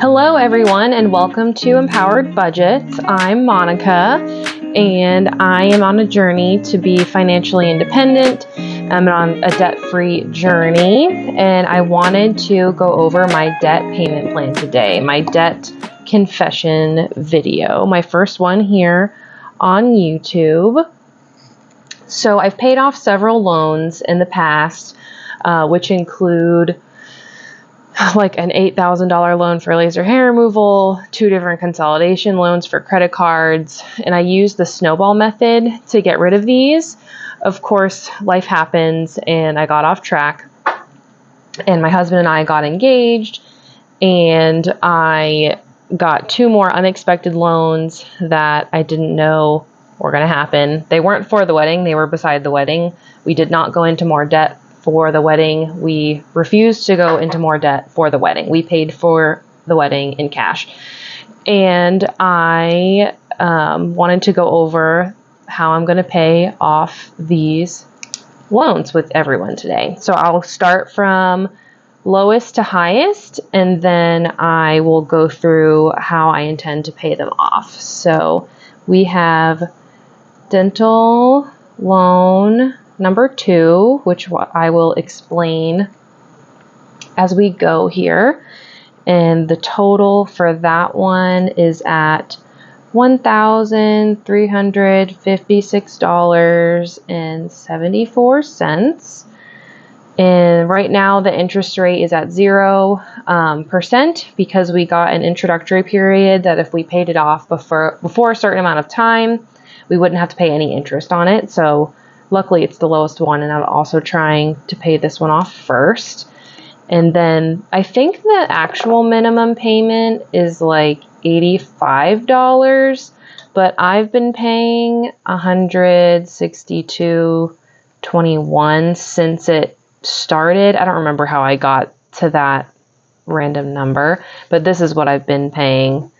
Hello everyone and welcome to Empowered Budgets. I'm Monica and I am on a journey to be financially independent. I'm on a debt-free journey and I wanted to go over my debt payment plan today, my debt confession video, my first one here on YouTube. So I've paid off several loans in the past, which include like an $8,000 loan for laser hair removal, 2 different consolidation loans for credit cards, and I used the snowball method to get rid of these. Of course, life happens and I got off track, and my husband and I got engaged, and I got 2 more unexpected loans that I didn't know were going to happen. They weren't for the wedding, they were beside the wedding. We did not go into more debt for the wedding. We refused to go into more debt for the wedding. We paid for the wedding in cash. And I wanted to go over how I'm going to pay off these loans with everyone today. So I'll start from lowest to highest, and then I will go through how I intend to pay them off. So we have dental loan number 2, which I will explain as we go here. And the total for that one is at $1,356.74. And right now the interest rate is at 0% because we got an introductory period that if we paid it off before a certain amount of time, we wouldn't have to pay any interest on it. So luckily it's the lowest one, and I'm also trying to pay this one off first. And then I think the actual minimum payment is like $85, but I've been paying $162.21 since it started. I don't remember how I got to that random number, but this is what I've been paying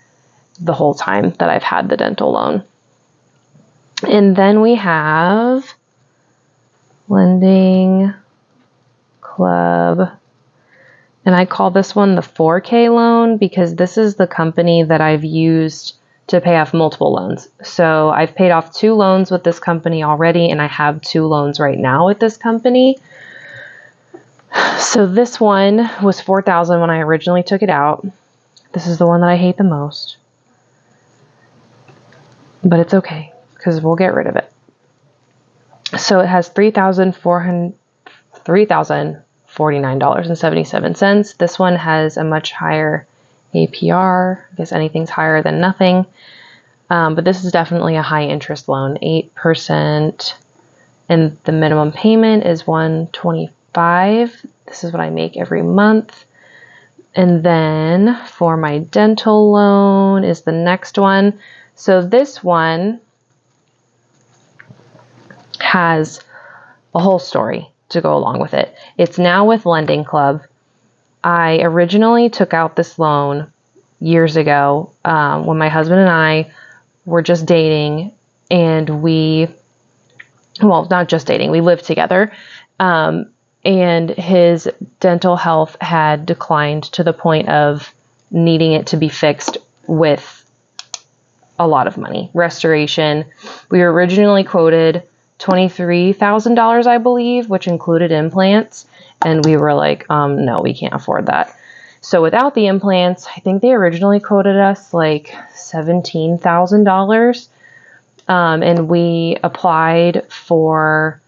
the whole time that I've had the dental loan. And then we have Lending Club, and I call this one the 4K loan because this is the company that I've used to pay off multiple loans. So I've paid off 2 loans with this company already, and I have 2 loans right now with this company. So this one was $4,000 when I originally took it out. This is the one that I hate the most, but it's okay because we'll get rid of it. So it has $3,049.77. This one has a much higher APR. I guess anything's higher than nothing. But this is definitely a high interest loan, 8%. And the minimum payment is $125. This is what I make every month. And then for my dental loan is the next one. So this one has a whole story to go along with it. It's now with Lending Club. I originally took out this loan years ago when my husband and I were just dating, and not just dating, we lived together. And his dental health had declined to the point of needing it to be fixed with a lot of money. Restoration. We were originally quoted $23,000, I believe, which included implants. And we were like, no, we can't afford that. So without the implants, I think they originally quoted us like $17,000. And we applied for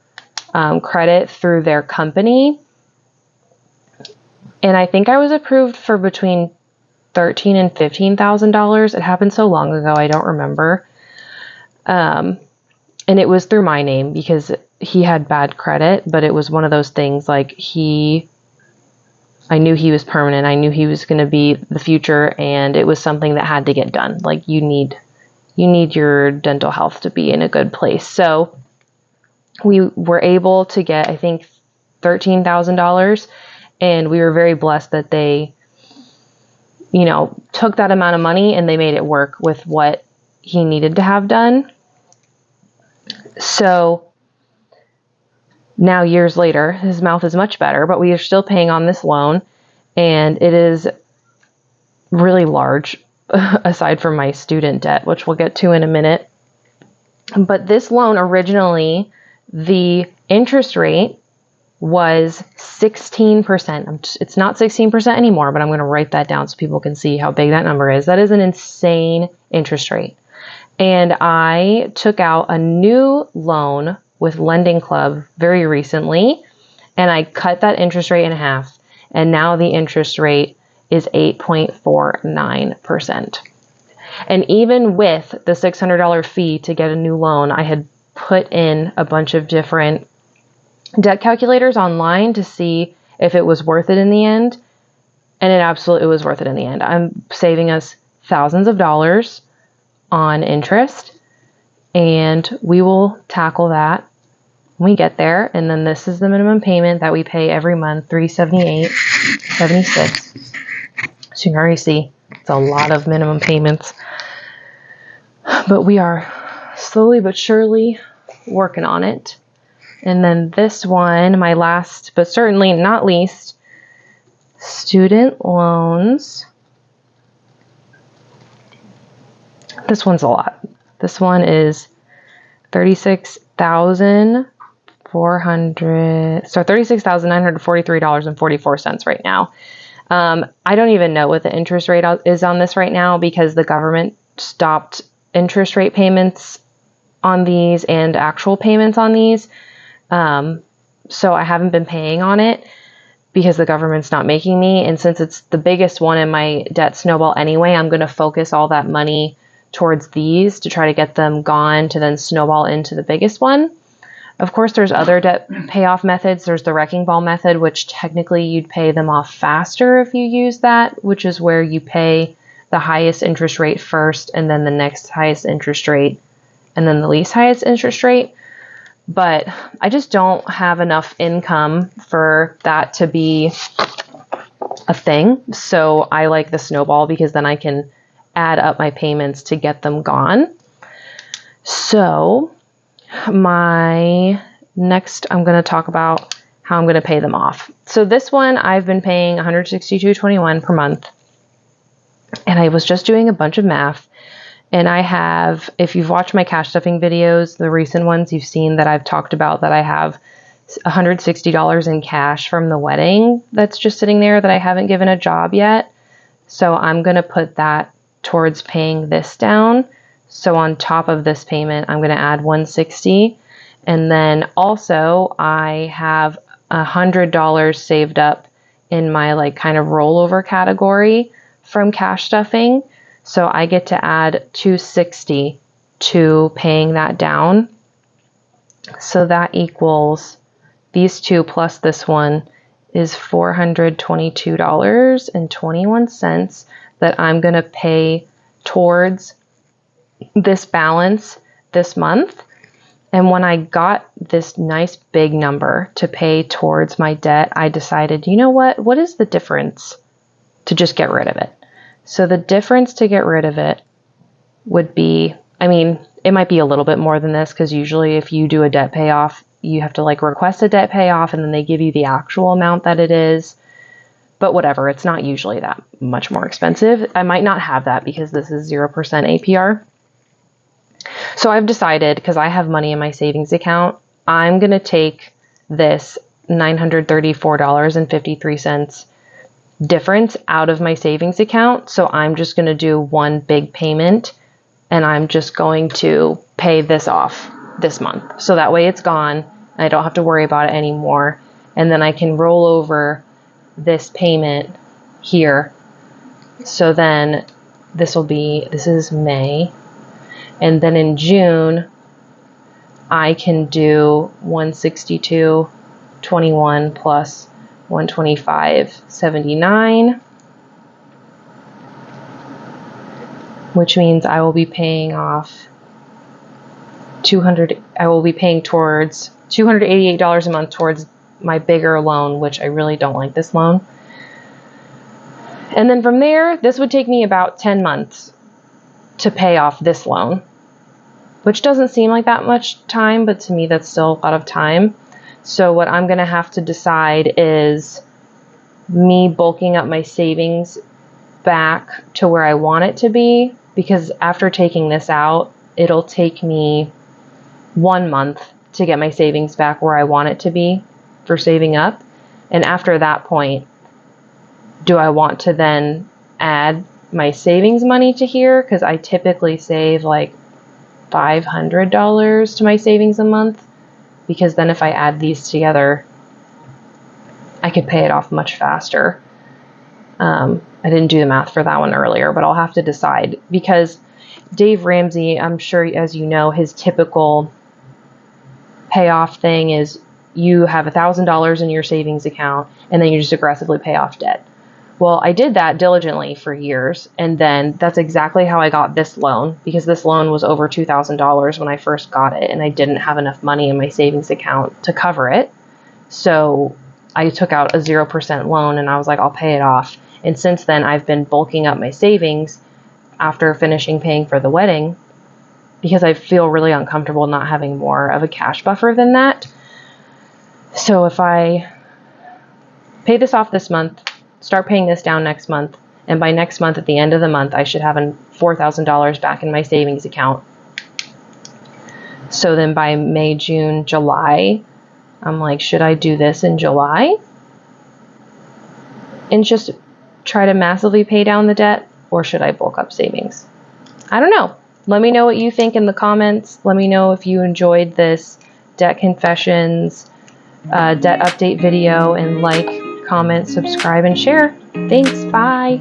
credit through their company. And I think I was approved for between $13,000 and $15,000. It happened so long ago, I don't remember. And it was through my name because he had bad credit, but it was one of those things like I knew he was permanent. I knew he was going to be the future, and it was something that had to get done. Like you need your dental health to be in a good place. So we were able to get, I think, $13,000, and we were very blessed that they, took that amount of money and they made it work with what he needed to have done. So now years later, his mouth is much better, but we are still paying on this loan, and it is really large aside from my student debt, which we'll get to in a minute. But this loan originally, the interest rate was 16%. It's not 16% anymore, but I'm going to write that down so people can see how big that number is. That is an insane interest rate. And I took out a new loan with Lending Club very recently, and I cut that interest rate in half. And now the interest rate is 8.49%. And even with the $600 fee to get a new loan, I had put in a bunch of different debt calculators online to see if it was worth it in the end. And it absolutely was worth it in the end. I'm saving us thousands of dollars on interest, and we will tackle that when we get there. And then this is the minimum payment that we pay every month, $378.76. So you can already see it's a lot of minimum payments, but we are slowly but surely working on it. And then this one, my last but certainly not least, student loans. This one's a lot. This one is $36,943.44 right now. I don't even know what the interest rate is on this right now because the government stopped interest rate payments on these and actual payments on these. So I haven't been paying on it because the government's not making me. And since it's the biggest one in my debt snowball anyway, I'm going to focus all that money towards these to try to get them gone to then snowball into the biggest one. Of course, there's other debt payoff methods. There's the wrecking ball method, which technically you'd pay them off faster if you use that, which is where you pay the highest interest rate first and then the next highest interest rate and then the least highest interest rate. But I just don't have enough income for that to be a thing. So I like the snowball because then I can add up my payments to get them gone. So my next, I'm going to talk about how I'm going to pay them off. So this one, I've been paying $162.21 per month. And I was just doing a bunch of math. And I have, if you've watched my cash stuffing videos, the recent ones, you've seen that I've talked about that I have $160 in cash from the wedding that's just sitting there that I haven't given a job yet. So I'm going to put that towards paying this down. So on top of this payment, I'm going to add $160. And then also I have $100 saved up in my like kind of rollover category from cash stuffing. So I get to add $260 to paying that down. So that equals these two plus this one is $422.21 that I'm going to pay towards this balance this month. And when I got this nice big number to pay towards my debt, I decided, you know what is the difference to just get rid of it? So the difference to get rid of it would be, I mean, it might be a little bit more than this because usually if you do a debt payoff, you have to like request a debt payoff and then they give you the actual amount that it is. But whatever, it's not usually that much more expensive. I might not have that because this is 0% APR. So I've decided, because I have money in my savings account, I'm going to take this $934.53 difference out of my savings account. So I'm just going to do one big payment and I'm just going to pay this off this month. So that way it's gone. I don't have to worry about it anymore. And then I can roll over this payment here. So then this is May. And then in June, I can do 162.21 plus 125.79, which means I will be paying off I will be paying towards $288 a month towards my bigger loan, which I really don't like this loan. And then from there, this would take me about 10 months to pay off this loan, which doesn't seem like that much time, but to me that's still a lot of time. So what I'm going to have to decide is me bulking up my savings back to where I want it to be, because after taking this out, it'll take me 1 month to get my savings back where I want it to be for saving up. And after that point, do I want to then add my savings money to here? Because I typically save like $500 to my savings a month, because then if I add these together, I could pay it off much faster. I didn't do the math for that one earlier, but I'll have to decide, because Dave Ramsey, I'm sure as you know, his typical payoff thing is you have $1,000 in your savings account and then you just aggressively pay off debt. Well, I did that diligently for years, and then that's exactly how I got this loan, because this loan was over $2,000 when I first got it, and I didn't have enough money in my savings account to cover it. So I took out a 0% loan and I was like, I'll pay it off. And since then, I've been bulking up my savings after finishing paying for the wedding, because I feel really uncomfortable not having more of a cash buffer than that. So if I pay this off this month, start paying this down next month, and by next month, at the end of the month, I should have $4,000 back in my savings account. So then by May, June, July, I'm like, should I do this in July and just try to massively pay down the debt, or should I bulk up savings? I don't know. Let me know what you think in the comments. Let me know if you enjoyed this debt confessions, debt update video, and like, comment, subscribe, and share. Thanks. Bye.